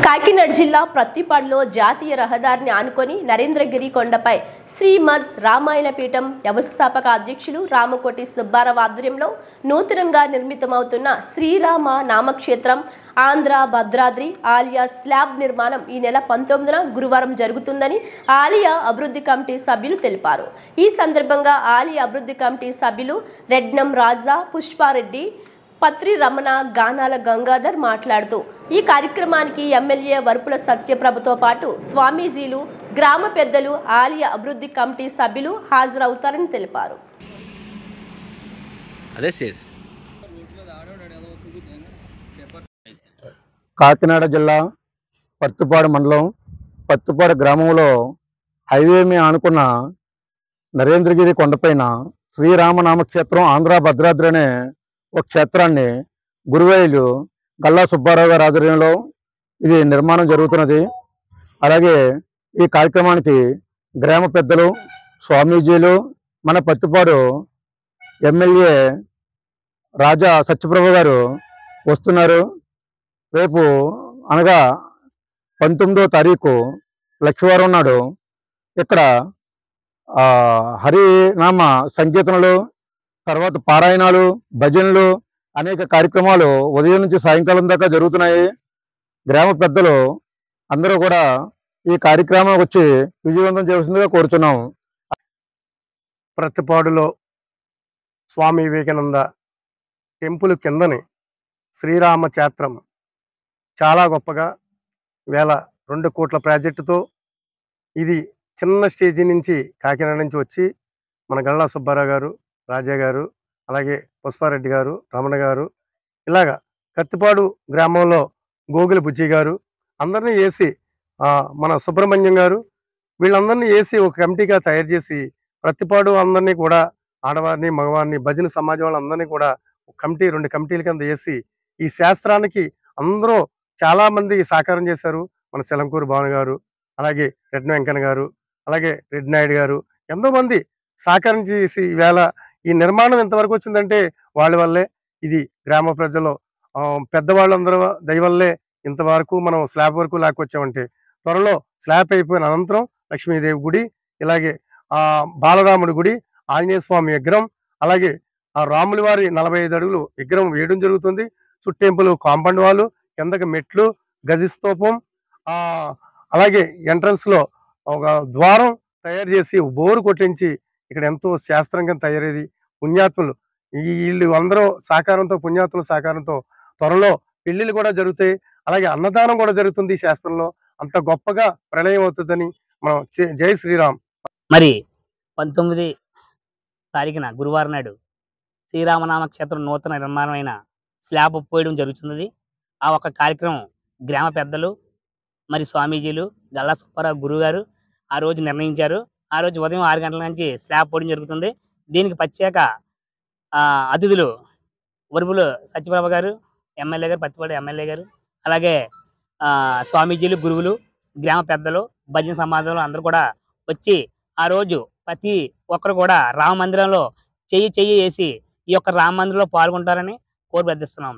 కాకినాడ జిల్లా ప్రత్తిపాడులో జాతీయ రహదారిని ఆనుకొని నరేంద్రగిరి కొండపై శ్రీమద్ రామాయణ పీఠం వ్యవస్థాపక అధ్యక్షులు రామకోటి సుబ్బారావు ఆధ్వర్యంలో నూతనంగా నిర్మితమవుతున్న శ్రీరామ నామక్షేత్రం ఆంధ్ర భద్రాద్రి ఆలయ స్లాబ్ నిర్మాణం ఈ నెల 19న గురువారం జరుగుతుందని ఆలయ అభివృద్ధి కమిటీ సభ్యులు తెలిపారు. ఈ సందర్భంగా ఆలయ అభివృద్ధి కమిటీ సభ్యులు రెడ్నం రాజా, పుష్పారెడ్డి, పత్రి రమణ, గానాల గంగాధర్ మాట్లాడుతూ ఈ కార్యక్రమానికి ఎమ్మెల్యే వరుపుల సత్యప్రభతో పాటు స్వామీజీలు, గ్రామ పెద్దలు, ఆలయ అభివృద్ధి కమిటీ సభ్యులు హాజరవుతారని తెలిపారు. కాకినాడ జిల్లా పత్తిపాడు మండలం పత్తిపాడు గ్రామంలో హైవే మీద ఆనుకున్న నరేంద్రగిరి కొండపైన శ్రీరామనామ క్షేత్రం ఆంధ్ర భద్రాద్రి అనే ఒక క్షేత్రాన్ని గురువేలు గల్లా సుబ్బారావు గారి ఆధ్వర్యంలో ఇది నిర్మాణం జరుగుతున్నది. అలాగే ఈ కార్యక్రమానికి గ్రామ పెద్దలు, స్వామీజీలు, మన పత్తిపాడు ఎమ్మెల్యే రాజా సత్యప్రభ గారు వస్తున్నారు. రేపు అనగా 19వ తారీఖు లక్షవారం నాడు ఇక్కడ హరినామ సంకీర్తనలు, తర్వాత పారాయణాలు, భజనలు, అనేక కార్యక్రమాలు ఉదయం నుంచి సాయంకాలం దాకా జరుగుతున్నాయి. గ్రామ పెద్దలు అందరూ కూడా ఈ కార్యక్రమం వచ్చి విజయవంతం చేయాల్సిందిగా కోరుతున్నాం. ప్రత్తిపాడులో స్వామి వివేకానంద టెంపుల్ కిందని శ్రీరామ క్షేత్రం చాలా గొప్పగా 2 కోట్ల ప్రాజెక్టుతో ఇది చిన్న స్టేజీ నుంచి కాకినాడ నుంచి వచ్చి మన గల్లా సుబ్బారావు గారు, రాజా గారు, అలాగే పుష్పారెడ్డి గారు, రమణ గారు, ఇలాగా కత్తిపాడు గ్రామంలో గోగుల బుజ్జి గారు అందరినీ వేసి, మన సుబ్రహ్మణ్యం గారు, వీళ్ళందరినీ వేసి ఒక కమిటీగా తయారు చేసి ప్రత్తిపాడు అందరినీ కూడా, ఆడవారిని, మగవారిని, భజన సమాజం వాళ్ళందరినీ కూడా ఒక కమిటీ 2 కమిటీల కింద వేసి ఈ శాస్త్రానికి అందరూ చాలామంది సహకారం చేశారు. మన సెలంకూరు భావన గారు, అలాగే రెడ్డి వెంకన్న గారు, అలాగే రెడ్డి నాయుడు గారు, ఎంతోమంది సహకారం చేసి ఈవేళ ఈ నిర్మాణం ఎంతవరకు వచ్చిందంటే వాళ్ళ వల్లే. ఇది గ్రామ ప్రజలు పెద్దవాళ్ళందరూ దయ వల్లే ఇంతవరకు మనం స్లాబ్ వరకు లాక్కొచ్చామంటే, త్వరలో స్లాబ్ అయిపోయిన అనంతరం లక్ష్మీదేవి గుడి, ఇలాగే బాలరాముడి గుడి, ఆంజనేయ స్వామి విగ్రహం, అలాగే రాముల వారి 45 అడుగులు విగ్రహం వేయడం జరుగుతుంది. చుట్టెంపులు, కాంపౌండ్ వాళ్ళు, కిందకి మెట్లు, గజస్తూపం, అలాగే ఎంట్రన్స్ లో ఒక ద్వారం తయారు చేసి బోరు కొట్టించి ఇక్కడ ఎంతో శాస్త్రంగా తయారేది. పుణ్యాత్ములు వీళ్ళు అందరూ సహకారంతో, పుణ్యాత్ముల సహకారంతో త్వరలో పెళ్లిళ్ళు కూడా జరుగుతాయి. అలాగే అన్నదానం కూడా జరుగుతుంది. శాస్త్రంలో అంత గొప్పగా ప్రళయం అవుతుందని మనం జై శ్రీరామ్. మరి 19 తారీఖున గురువారం నాడు శ్రీరామనామ క్షేత్రం నూతన నిర్మాణమైన స్లాబ్ పోయడం జరుగుతున్నది. ఆ ఒక కార్యక్రమం గ్రామ పెద్దలు, మరి స్వామీజీలు, గల్లా సుబ్బారావు గురువు గారు ఆ రోజు నిర్ణయించారు. ఆ రోజు ఉదయం 6 గంటల నుంచి స్లాబ్ పోయడం జరుగుతుంది. దీనికి ప్రత్యేక అతిథులు వరుపులు సత్యప్రభ గారు, ఎమ్మెల్యే గారు, పత్తిపాడు ఎమ్మెల్యే గారు, అలాగే స్వామీజీలు, గురువులు, గ్రామ పెద్దలు, భజన సమాజంలో అందరూ కూడా వచ్చి ఆ రోజు ప్రతి ఒక్కరు కూడా రామ మందిరంలో చెయ్యి వేసి ఈ యొక్క రామ మందిరంలో పాల్గొంటారని కోరి ప్రార్థిస్తున్నాం.